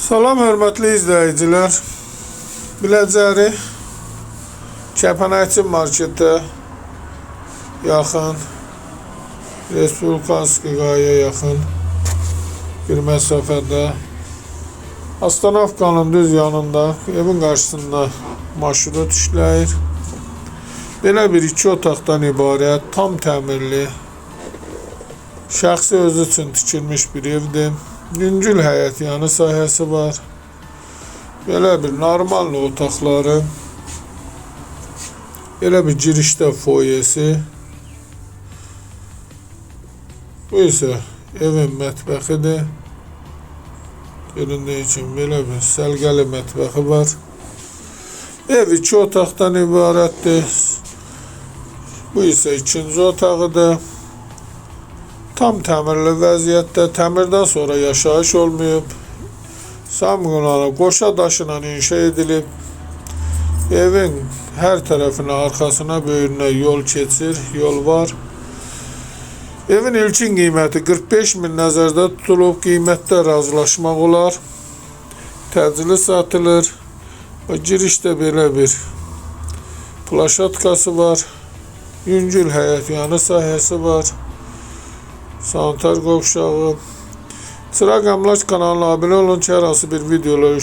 Salam hörmətli izləyicilər. Biləcəri Kəpənəkçi marketə yaxın, Respublikanskaya yaxın bir məsafədə, Astanovkanın düz yanında, evin qarşısında marşrut işləyir. Belə bir 2 otaqdan ibarət, tam təmirli, şəxsi özü üçün tikilmiş bir evdir. Yüngül həyət yanı sahəsi var. Belə bir normal otaqları. Belə bir girişdə foyesi. Bu isə evin mətbəxidir. Göründüyü üçün belə bir səlgəli mətbəxi var. Ev 2 otaqdan ibarətdir. Bu isə ikinci otağıdır. Tam təmirli vəziyyətdə, təmirdən sonra yaşayış olmayıb. Samqunana qoşa daşla inşa edilib. Evin hər tərəfinə, arxasına, böyrünə yol keçir, yol var. Evin ilkin qiyməti 45.000 nəzərdə tutulub, qiymətdə razılaşmaq olar. Təcili satılır. Və girişdə belə bir plaşatkası var. Yüngül həyət yanı sahəsi var. Sanitar qovşağı. Çıraq Əmlak kanalına abunə olun ki, hər hansı bir videolar